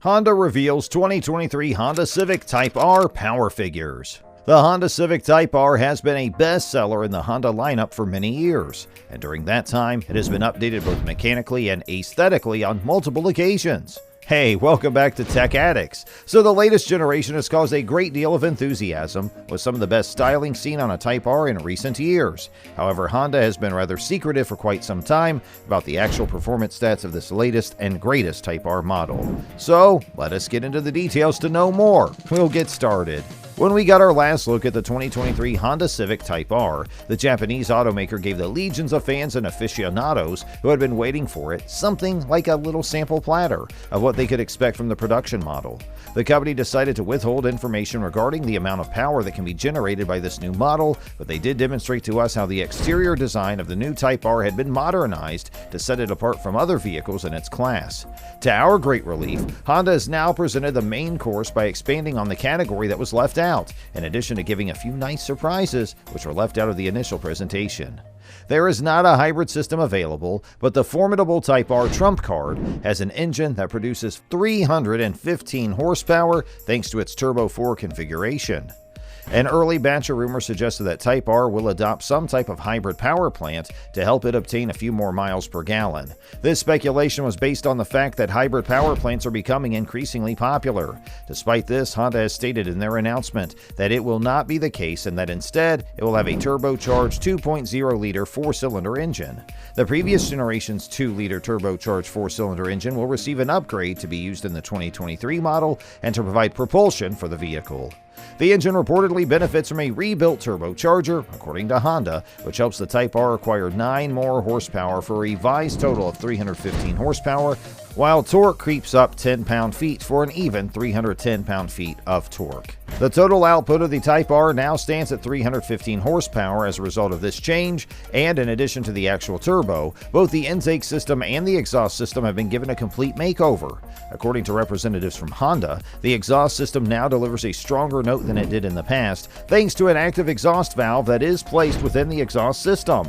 Honda reveals 2023 Honda Civic Type R power figures. The Honda Civic Type R has been a bestseller in the Honda lineup for many years, and during that time, it has been updated both mechanically and aesthetically on multiple occasions. Hey, welcome back to Tech Addicts. So the latest generation has caused a great deal of enthusiasm, with some of the best styling seen on a Type R in recent years. However, Honda has been rather secretive for quite some time about the actual performance stats of this latest and greatest Type R model. So, let us get into the details to know more. We'll get started. When we got our last look at the 2023 Honda Civic Type R, the Japanese automaker gave the legions of fans and aficionados who had been waiting for it something like a little sample platter of what they could expect from the production model. The company decided to withhold information regarding the amount of power that can be generated by this new model, but they did demonstrate to us how the exterior design of the new Type R had been modernized to set it apart from other vehicles in its class. To our great relief, Honda has now presented the main course by expanding on the category that was left out, in addition to giving a few nice surprises which were left out of the initial presentation. There is not a hybrid system available, but the formidable Type R trump card has an engine that produces 315 horsepower thanks to its Turbo 4 configuration. An early batch of rumors suggested that Type R will adopt some type of hybrid power plant to help it obtain a few more miles per gallon. This speculation was based on the fact that hybrid power plants are becoming increasingly popular. Despite this, Honda has stated in their announcement that it will not be the case and that instead it will have a turbocharged 2.0-liter four-cylinder engine. The previous generation's 2-liter turbocharged four-cylinder engine will receive an upgrade to be used in the 2023 model and to provide propulsion for the vehicle. The engine reportedly benefits from a rebuilt turbocharger, according to Honda, which helps the Type R acquire 9 more horsepower for a revised total of 315 horsepower, while torque creeps up 10 pound-feet for an even 310 pound-feet of torque. The total output of the Type R now stands at 315 horsepower as a result of this change, and in addition to the actual turbo, both the intake system and the exhaust system have been given a complete makeover. According to representatives from Honda, the exhaust system now delivers a stronger note than it did in the past, thanks to an active exhaust valve that is placed within the exhaust system.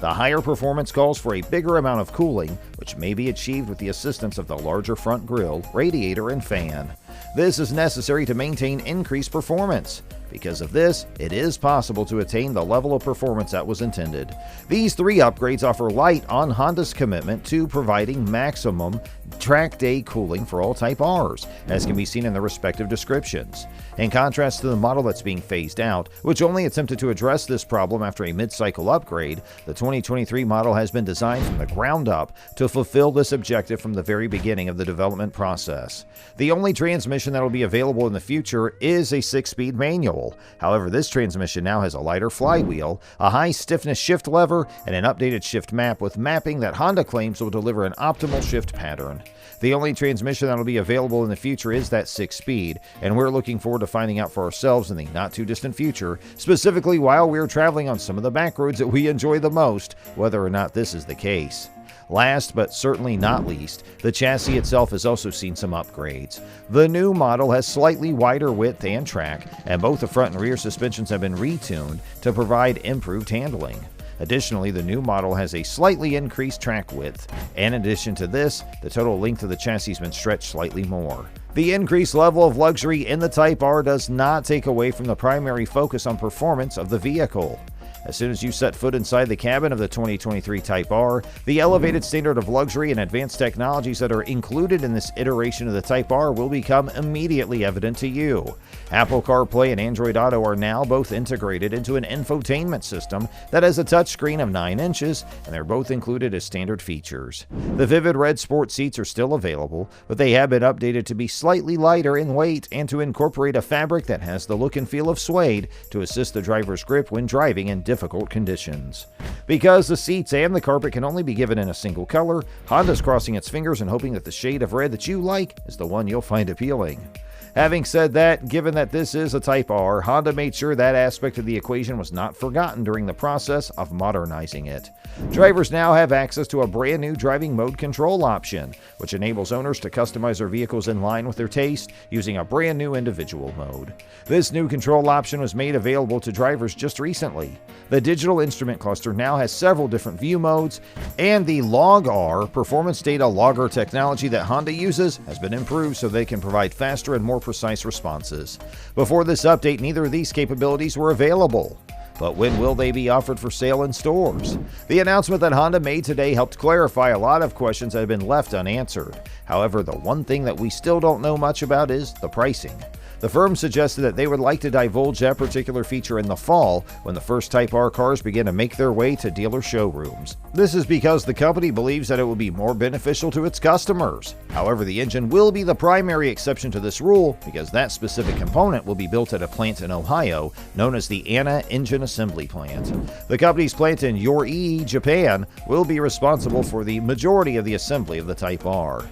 The higher performance calls for a bigger amount of cooling, which may be achieved with the assistance of the larger front grille, radiator, and fan. This is necessary to maintain increased performance. Because of this, it is possible to attain the level of performance that was intended. These 3 upgrades offer light on Honda's commitment to providing maximum track day cooling for all Type Rs, as can be seen in the respective descriptions. In contrast to the model that's being phased out, which only attempted to address this problem after a mid-cycle upgrade, the 2023 model has been designed from the ground up to fulfill this objective from the very beginning of the development process. The only transmission that will be available in the future is a 6-speed manual. However, this transmission now has a lighter flywheel, a high-stiffness shift lever, and an updated shift map with mapping that Honda claims will deliver an optimal shift pattern. The only transmission that will be available in the future is that 6-speed, and we're looking forward to finding out for ourselves in the not-too-distant future, specifically while we're traveling on some of the back roads that we enjoy the most, whether or not this is the case. Last but certainly not least, the chassis itself has also seen some upgrades. The new model has slightly wider width and track, and both the front and rear suspensions have been retuned to provide improved handling. Additionally, the new model has a slightly increased track width, and in addition to this, the total length of the chassis has been stretched slightly more. The increased level of luxury in the Type R does not take away from the primary focus on performance of the vehicle. As soon as you set foot inside the cabin of the 2023 Type R, the elevated standard of luxury and advanced technologies that are included in this iteration of the Type R will become immediately evident to you. Apple CarPlay and Android Auto are now both integrated into an infotainment system that has a touchscreen of 9 inches, and they're both included as standard features. The vivid red sport seats are still available, but they have been updated to be slightly lighter in weight and to incorporate a fabric that has the look and feel of suede to assist the driver's grip when driving in difficult conditions. Because the seats and the carpet can only be given in a single color, Honda's crossing its fingers and hoping that the shade of red that you like is the one you'll find appealing. Having said that, given that this is a Type R, Honda made sure that aspect of the equation was not forgotten during the process of modernizing it. Drivers now have access to a brand new driving mode control option, which enables owners to customize their vehicles in line with their taste using a brand new individual mode. This new control option was made available to drivers just recently. The digital instrument cluster now has several different view modes, and the Log-R performance data logger technology that Honda uses has been improved so they can provide faster and more precise responses. Before this update, neither of these capabilities were available. But when will they be offered for sale in stores? The announcement that Honda made today helped clarify a lot of questions that have been left unanswered. However, the one thing that we still don't know much about is the pricing. The firm suggested that they would like to divulge that particular feature in the fall when the first Type R cars begin to make their way to dealer showrooms. This is because the company believes that it will be more beneficial to its customers. However, the engine will be the primary exception to this rule because that specific component will be built at a plant in Ohio known as the Anna Engine Assembly Plant. The company's plant in Yorii, Japan will be responsible for the majority of the assembly of the Type R.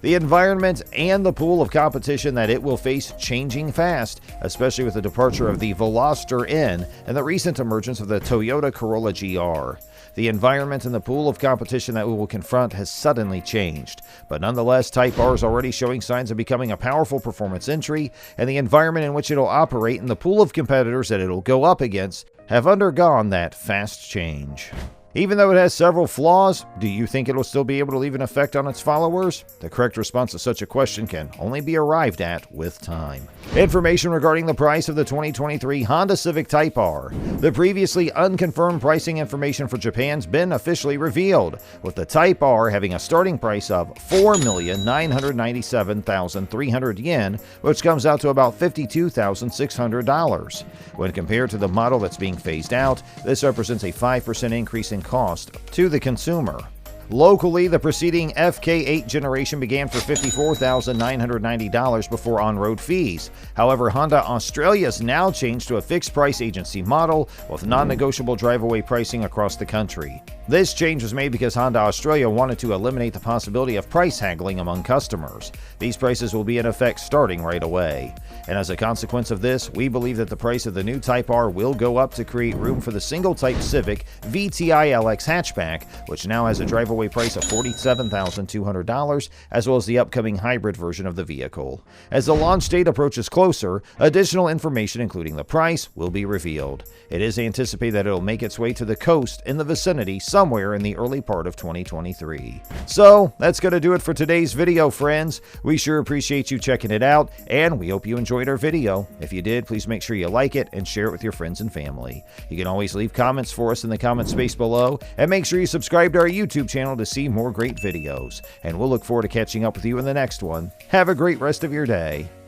The environment and the pool of competition that it will face changing fast, especially with the departure of the Veloster N and the recent emergence of the Toyota Corolla GR. The environment and the pool of competition that we will confront has suddenly changed, but nonetheless, Type R is already showing signs of becoming a powerful performance entry, and the environment in which it'll operate and the pool of competitors that it'll go up against have undergone that fast change. Even though it has several flaws, do you think it will still be able to leave an effect on its followers? The correct response to such a question can only be arrived at with time. Information regarding the price of the 2023 Honda Civic Type R. The previously unconfirmed pricing information for Japan's been officially revealed, with the Type R having a starting price of 4,997,300 yen, which comes out to about $52,600. When compared to the model that's being phased out, this represents a 5% increase in cost to the consumer. Locally, the preceding FK8 generation began for $54,990 before on-road fees. However, Honda Australia has now changed to a fixed-price agency model with non-negotiable drive-away pricing across the country. This change was made because Honda Australia wanted to eliminate the possibility of price haggling among customers. These prices will be in effect starting right away. And as a consequence of this, we believe that the price of the new Type R will go up to create room for the single-type Civic VTI LX hatchback, which now has a drive-away price of $47,200, as well as the upcoming hybrid version of the vehicle. As the launch date approaches closer, additional information including the price will be revealed. It is anticipated that it will make its way to the coast in the vicinity somewhere in the early part of 2023. So, that's going to do it for today's video, friends. We sure appreciate you checking it out, and we hope you enjoyed our video. If you did, please make sure you like it and share it with your friends and family. You can always leave comments for us in the comment space below, and make sure you subscribe to our YouTube channel to see more great videos. And we'll look forward to catching up with you in the next one. Have a great rest of your day.